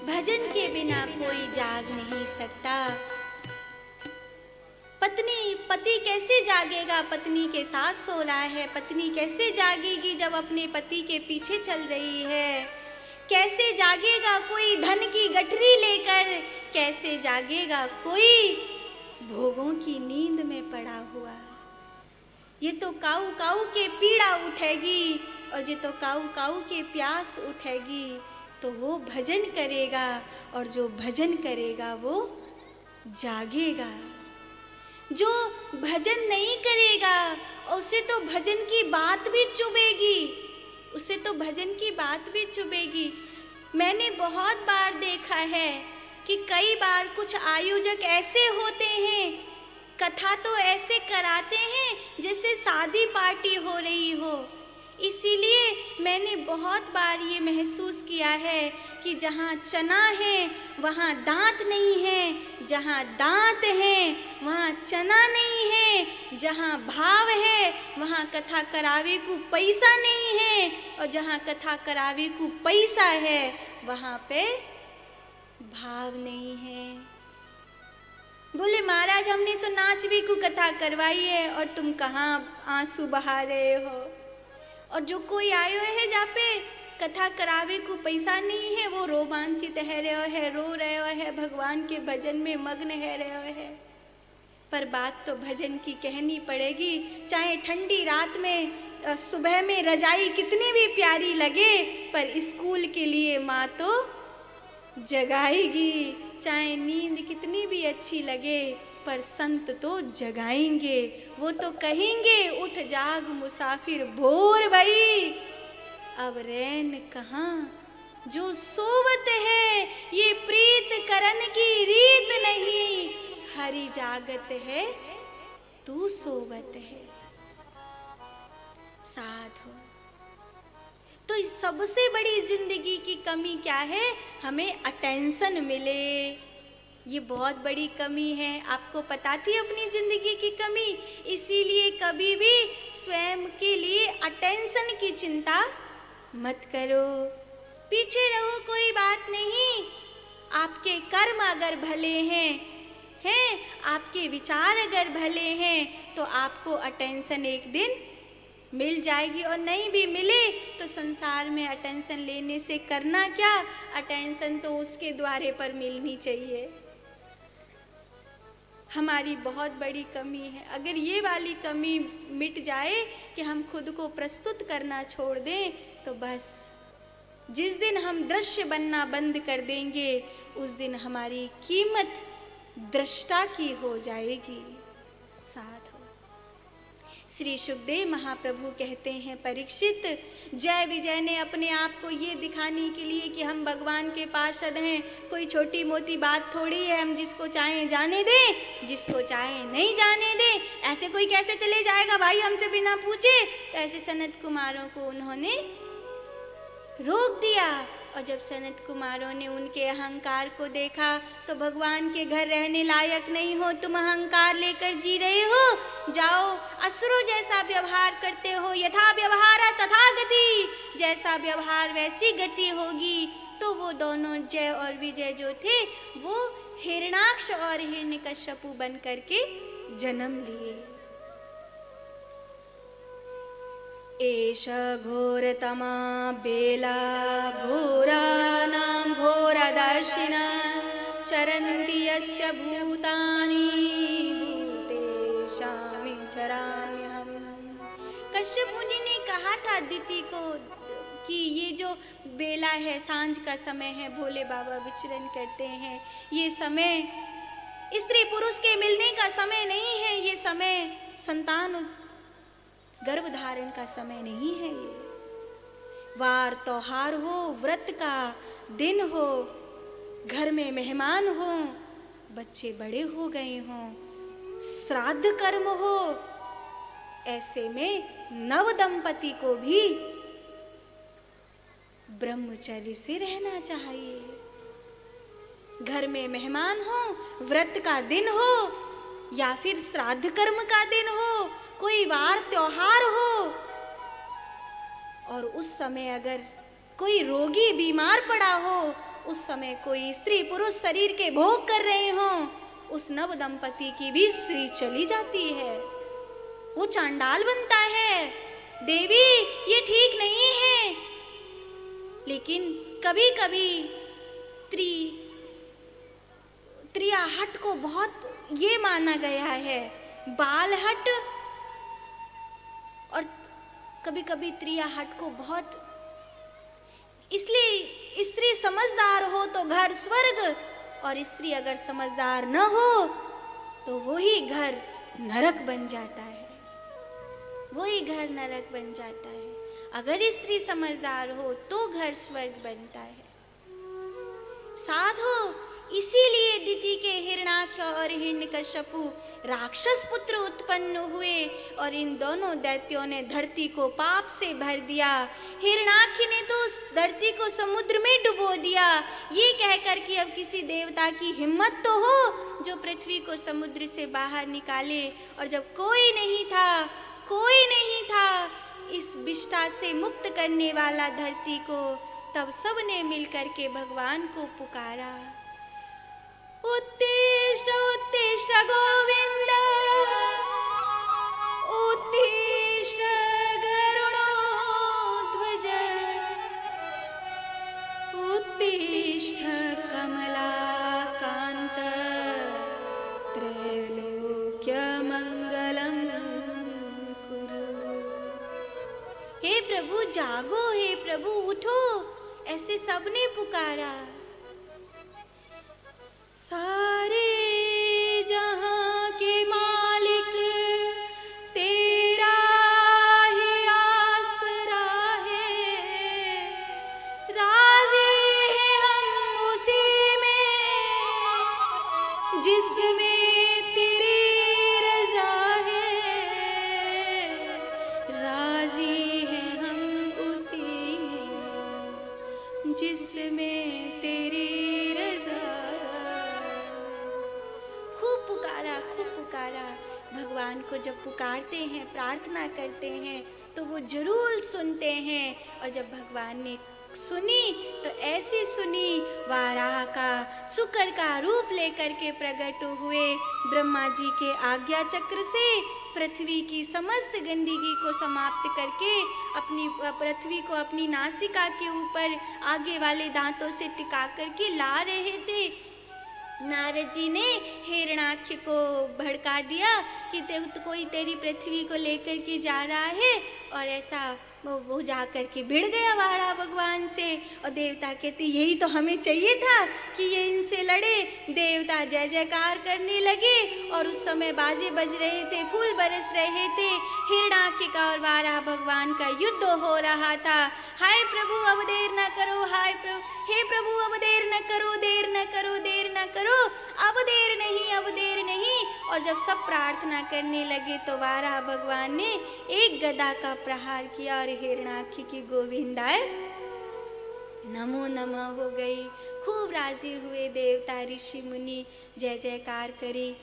भजन के बिना कोई जाग नहीं सकता। पत्नी पति कैसे जागेगा, पत्नी के साथ सो रहा है, पत्नी कैसे जागेगी जब अपने पति के पीछे चल रही है। कैसे जागेगा कोई धन की गठरी लेकर, कैसे जागेगा कोई भोगों की नींद में पड़ा हुआ। ये तो काऊ काऊ के पीड़ा उठेगी, और ये तो काऊ काऊ के प्यास उठेगी, तो वो भजन करेगा, और जो भजन करेगा वो जागेगा। जो भजन नहीं करेगा उसे तो भजन की बात भी चुभेगी, उसे तो भजन की बात भी चुभेगी। मैंने बहुत बार देखा है कि कई बार कुछ आयोजक ऐसे होते हैं, कथा तो ऐसे कराते हैं जैसे शादी पार्टी हो रही हो। इसीलिए मैंने बहुत बार ये महसूस किया है कि जहाँ चना है वहाँ दांत नहीं है, जहाँ दांत है वहाँ चना नहीं है, जहाँ भाव है वहाँ कथा करावे को पैसा नहीं है, और जहाँ कथा करावे को पैसा है वहाँ पे भाव नहीं है। बोले महाराज हमने तो नाच भी को कथा करवाई है और तुम कहाँ आंसू बहा रहे हो। और जो कोई आयो है जहाँ पे कथा करावे को पैसा नहीं है वो रोमांचित है रहे है, रो रहे है, भगवान के भजन में मग्न है रहे है। पर बात तो भजन की कहनी पड़ेगी, चाहे ठंडी रात में सुबह में रजाई कितनी भी प्यारी लगे, पर स्कूल के लिए माँ तो जगाएगी। चाहे नींद कितनी भी अच्छी लगे पर संत तो जगाएंगे, वो तो कहेंगे उठ जाग मुसाफिर भोर भई, अब रैन कहाँ जो सोवत है, ये प्रीत करन की रीत नहीं, हरि जागत है तू सोवत है। साथ हो तो सबसे बड़ी जिंदगी की कमी क्या है, हमें अटेंशन मिले, ये बहुत बड़ी कमी है। आपको पता थी अपनी जिंदगी की कमी, इसीलिए कभी भी स्वयं के लिए अटेंशन की चिंता मत करो, पीछे रहो कोई बात नहीं। आपके कर्म अगर भले हैं आपके विचार अगर भले हैं तो आपको अटेंशन एक दिन मिल जाएगी, और नहीं भी मिले तो संसार में अटेंशन लेने से करना क्या, अटेंशन तो उसके द्वारे पर मिलनी चाहिए। हमारी बहुत बड़ी कमी है, अगर ये वाली कमी मिट जाए कि हम खुद को प्रस्तुत करना छोड़ दें तो बस जिस दिन हम दृश्य बनना बंद कर देंगे उस दिन हमारी कीमत दृष्टा की हो जाएगी। साथ हो श्री सुखदेव महाप्रभु कहते हैं, परीक्षित जय विजय ने अपने आप को ये दिखाने के लिए कि हम भगवान के पार्षद हैं, कोई छोटी मोटी बात थोड़ी है, हम जिसको चाहें जाने दें, जिसको चाहें नहीं जाने दें। ऐसे कोई कैसे चले जाएगा भाई हमसे बिना पूछे। तो ऐसे सनत कुमारों को उन्होंने रोक दिया, और जब सनत कुमारों ने उनके अहंकार को देखा तो भगवान के घर रहने लायक नहीं हो, तुम अहंकार लेकर जी रहे हो, जाओ असुरों जैसा व्यवहार करते हो, यथा व्यवहार तथा गति, जैसा व्यवहार वैसी गति होगी। तो वो दोनों जय और विजय जो थे वो हिरणाक्ष और हिरण्यकश्यपु बन करके जन्म लिए। एष घोरतमा बेला घोरानां घोरदर्शिना चरन्ति यस्य भूतानि भूतेषां चराम्यहम्। कश्यप मुनि ने कहा था अदिति को कि ये जो बेला है, सांझ का समय है, भोले बाबा विचरण करते हैं, ये समय स्त्री पुरुष के मिलने का समय नहीं है, ये समय संतान गर्भ धारण का समय नहीं है। ये वार त्योहार हो, व्रत का दिन हो, घर में मेहमान हो, बच्चे बड़े हो गए हों, श्राद्ध कर्म हो, ऐसे में नव दंपति को भी ब्रह्मचर्य से रहना चाहिए। घर में मेहमान हो, व्रत का दिन हो या फिर श्राद्ध कर्म का दिन हो, कोई वार त्योहार हो, और उस समय अगर कोई रोगी बीमार पड़ा हो उस समय कोई स्त्री पुरुष शरीर के भोग कर रहे हों, उस नव दंपति की भी स्त्री चली जाती है, वो चांडाल बनता है। देवी ये ठीक नहीं है। लेकिन कभी कभी त्रियाहट को बहुत ये माना गया है, बालहट, और कभी कभी त्रियाहट को बहुत, इसलिए स्त्री समझदार हो तो घर स्वर्ग, और स्त्री अगर समझदार न हो तो वही घर नरक बन जाता है, वही घर नरक बन जाता है। अगर स्त्री समझदार हो तो घर स्वर्ग बनता है। साधो इसीलिए दिति के हिरणाक्ष और हिरण्यकश्यपु राक्षस पुत्र उत्पन्न हुए, और इन दोनों दैत्यों ने धरती को पाप से भर दिया। हिरणाक्ष ने तो उस धरती को समुद्र में डुबो दिया, ये कहकर कि अब किसी देवता की हिम्मत तो हो जो पृथ्वी को समुद्र से बाहर निकाले। और जब कोई नहीं था इस विष्ठा से मुक्त करने वाला धरती को, तब सबने मिलकर के भगवान को पुकारा। उत्तिष्ठ उत्तिष्ठ गोविंद, उत्तिष्ठ गरुड़ध्वज, उत्तिष्ठ कमलाकांत, त्रैलोक्यमंगलम कुरु। हे प्रभु जागो, हे प्रभु उठो, ऐसे सबने पुकारा। सारे जहां के मालिक तेरा ही आसरा है, राजी है हम उसी में जिसमें तेरी रजा है, राजी है हम उसी में जिसमें तेरी रजा। खूब पुकारा। भगवान को जब पुकारते हैं, प्रार्थना करते हैं, तो वो जरूर सुनते हैं। और जब भगवान ने सुनी तो ऐसी सुनी, वाराह का शुक्र का रूप लेकर के प्रकट हुए। ब्रह्मा जी के आज्ञा चक्र से पृथ्वी की समस्त गंदगी को समाप्त करके अपनी पृथ्वी को अपनी नासिका के ऊपर आगे वाले दांतों से टिका करके ला रहे थे। नारद जी ने हिरणाक्ष को भड़का दिया कि कोई तेरी पृथ्वी को लेकर के जा रहा है, और ऐसा वो जा कर के भिड़ गया वाड़ा भगवान से। और देवता कहते यही तो हमें चाहिए था कि ये इनसे लड़े। देवता जय जयकार करने लगे, और उस समय बाजे बज रहे थे, फूल बरस रहे थे। हिरणाक्ष का और वारा भगवान का युद्ध हो रहा था। हाय प्रभु अब देर न करो, हे प्रभु अब देर न करो, देर न करो, देर न करो, अब देर नहीं, अब देर नहीं। और जब सब प्रार्थना करने लगे तो वारा भगवान ने एक गदा का प्रहार किया और हिरणाक्ष की गोविंदाय नमो नमः हो गई। खूब राजी हुए देवता ऋषि मुनि, जय जयकार करी।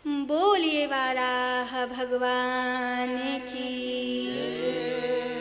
बोलिए वाराह भगवान की।